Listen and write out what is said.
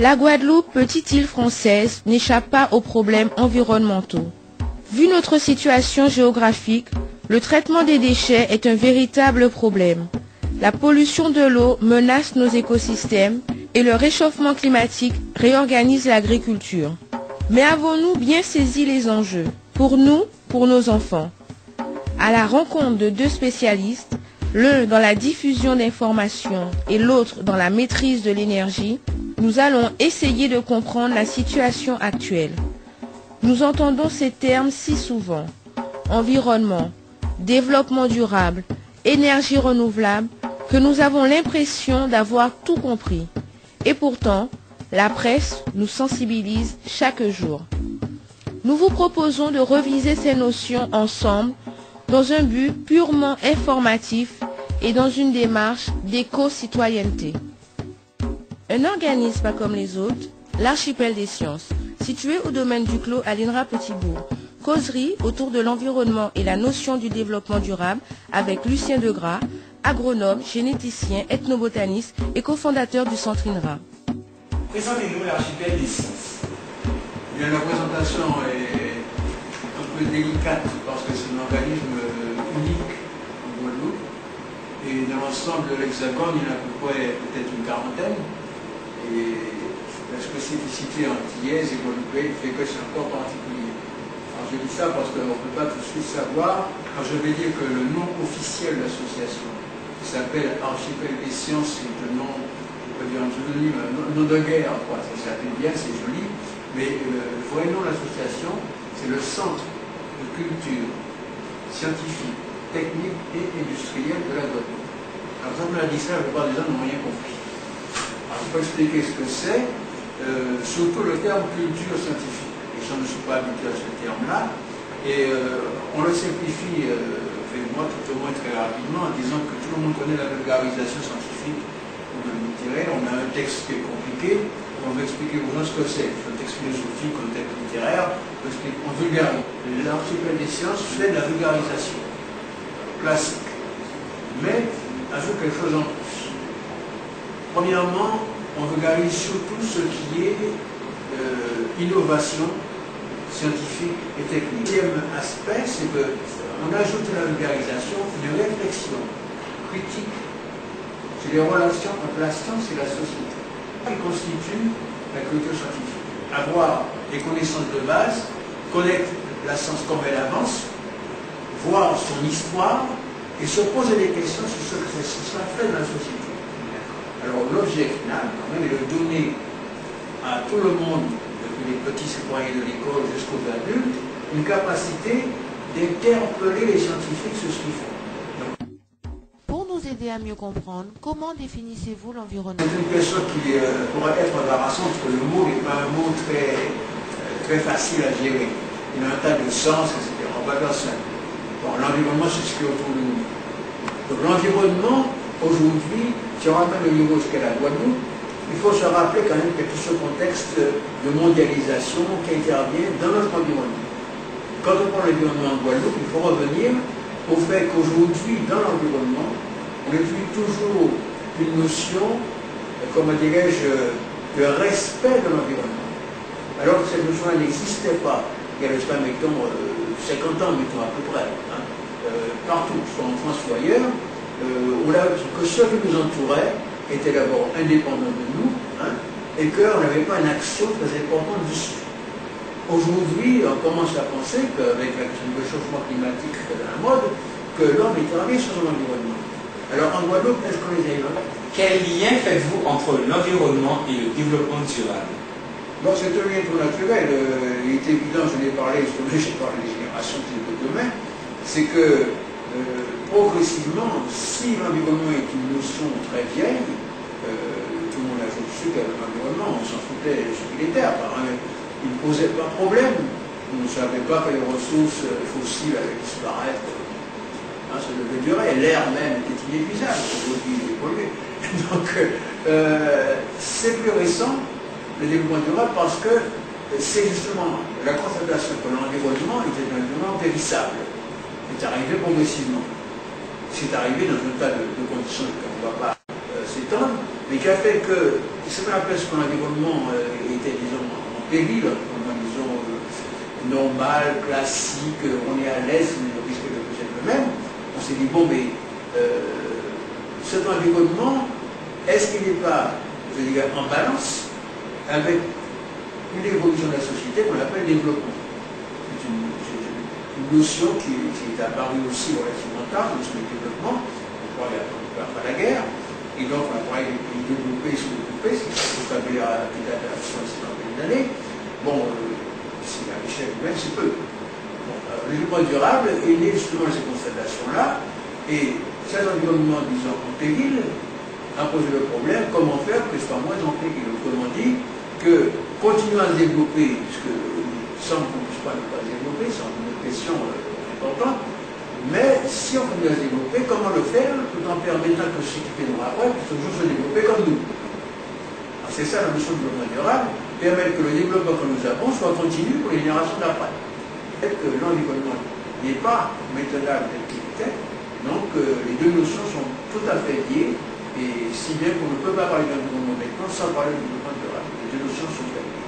La Guadeloupe, petite île française, n'échappe pas aux problèmes environnementaux. Vu notre situation géographique, le traitement des déchets est un véritable problème. La pollution de l'eau menace nos écosystèmes et le réchauffement climatique réorganise l'agriculture. Mais avons-nous bien saisi les enjeux, pour nous, pour nos enfants? À la rencontre de deux spécialistes, l'un dans la diffusion d'informations et l'autre dans la maîtrise de l'énergie, nous allons essayer de comprendre la situation actuelle. Nous entendons ces termes si souvent: environnement, développement durable, énergie renouvelable, que nous avons l'impression d'avoir tout compris. Et pourtant, la presse nous sensibilise chaque jour. Nous vous proposons de reviser ces notions ensemble dans un but purement informatif et dans une démarche d'éco-citoyenneté. Un organisme pas comme les autres, l'Archipel des sciences, situé au domaine du Clos à l'INRA Petit-Bourg. Causerie autour de l'environnement et la notion du développement durable avec Lucien Degras, agronome, généticien, ethnobotaniste et cofondateur du centre INRA. Présentez-nous l'Archipel des sciences. Bien, la présentation est un peu délicate parce que c'est un organisme unique en Guadeloupe. Et dans l'ensemble de l'Hexagone, il y en a à peu près peut-être une quarantaine. Et la spécificité antillaise et guadeloupéenne fait que c'est encore particulier. Alors je dis ça parce qu'on ne peut pas tout de suite savoir. Alors je vais dire que le nom officiel de l'association s'appelle Archipel des sciences, c'est le nom, je peux dire un pseudonyme, un nom de guerre, quoi. Ça s'appelle bien, c'est joli. Mais le vrai nom de l'association, c'est le Centre de culture scientifique, technique et industrielle de la Guadeloupe. Alors quand on a dit ça, la plupart des gens n'ont rien compris. Alors, je peux expliquer ce que c'est, surtout le terme culture scientifique. Les gens ne sont pas habitués à ce terme-là. Et on le simplifie, moi tout au moins très rapidement, en disant que tout le monde connaît la vulgarisation scientifique. On a un texte qui est compliqué, on va expliquer aux gens ce que c'est. Un texte philosophique, un texte littéraire, on vulgarise. L'Archipel des sciences fait de la vulgarisation classique, mais ajoute quelque chose en plus. Premièrement, on vulgarise surtout ce qui est innovation scientifique et technique. Le deuxième aspect, c'est qu'on ajoute à la vulgarisation une réflexion critique sur les relations entre la science et la société, qui constitue la culture scientifique. Avoir des connaissances de base, connaître la science comme elle avance, voir son histoire et se poser des questions sur ce que ça fait dans la société. Alors l'objet final, quand même, est de donner à tout le monde, depuis les petits citoyens de l'école jusqu'aux adultes, une capacité d'interpeller les scientifiques sur ce qu'ils font. Pour nous aider à mieux comprendre, comment définissez-vous l'environnement? C'est une question qui pourrait être embarrassante, parce que le mot n'est pas un mot très facile à gérer. Il a un tas de sens, etc. On va faire ça. Bon, l'environnement, c'est ce qui est autour de nous. Donc l'environnement, aujourd'hui, si on ramène le niveau jusqu'à la Guadeloupe, il faut se rappeler quand même qu'il y a tout ce contexte de mondialisation qui intervient dans notre environnement. Quand on prend l'environnement en Guadeloupe, il faut revenir au fait qu'aujourd'hui, dans l'environnement, on utilise toujours une notion, comment dirais-je, de respect de l'environnement. Alors que cette notion n'existait pas. Il y a, mettons, 50 ans, mettons, à peu près, hein, partout, soit en France ou ailleurs, que ceux qui nous entouraient étaient d'abord indépendants de nous, hein, et qu'on n'avait pas une action très importante dessus. Aujourd'hui, on commence à penser qu'avec le réchauffement climatique qui est à la mode, que l'homme est arrivé sur son environnement. Alors en Guadeloupe, est-ce qu'on les a évoqués? Quel lien faites-vous entre l'environnement et le développement durable? Bon, c'est un lien tout naturel. Il est évident, je l'ai parlé, j'ai parlé des générations qui sont demain, c'est que progressivement, si l'environnement est une notion très vieille, tout le monde a fait dessus qu'avec l'environnement, on s'en foutait de ce qu'il était, apparemment. Il ne posait pas de problème. On ne savait pas que les ressources fossiles allaient disparaître. Hein, ça devait durer. L'air même était inépuisable. Aujourd'hui, il est pollué. Donc, c'est plus récent, le développement durable, parce que c'est justement la constatation que l'environnement était un environnement périssable. C'est arrivé progressivement. C'est arrivé dans un tas de conditions qu'on ne va pas s'étendre, mais qui a fait que ce qu'on appelle ce qu'on l'environnement était, disons, en péril, disons, normal, classique, on est à l'aise, le risque de peut-être le même. On s'est dit, bon, mais cet environnement, est-ce qu'il n'est pas, je veux dire, en balance avec une évolution de la société qu'on appelle développement? C'est une notion qui est apparue aussi relativement tard, le développement. On parlait après la guerre, et donc on a parlé des pays développés et sous-développés, c'est ce vocabulaire qui date de la 60 d'années. Bon, c'est à l'échelle humaine, c'est peu. Bon, le développement durable est né justement de ces constatations-là, et cet environnement, disons, en péril, a posé le problème, comment faire que ce soit moins en péril. Autrement dit, que continuer à se développer, puisque sans qu'on ne puisse pas ne pas se développer, c'est une question importante, mais si on continue à se développer, comment le faire tout en permettant que ceux qui viendront après puissent toujours se développer comme nous? C'est ça la notion de développement durable, permettre que le développement que nous avons soit continu pour les générations d'après. Peut-être que l'environnement n'est pas maintenable tel qu'il était, donc les deux notions sont tout à fait liées, et si bien qu'on ne peut pas parler d'environnement maintenant sans parler de développement durable. Les deux notions sont liées.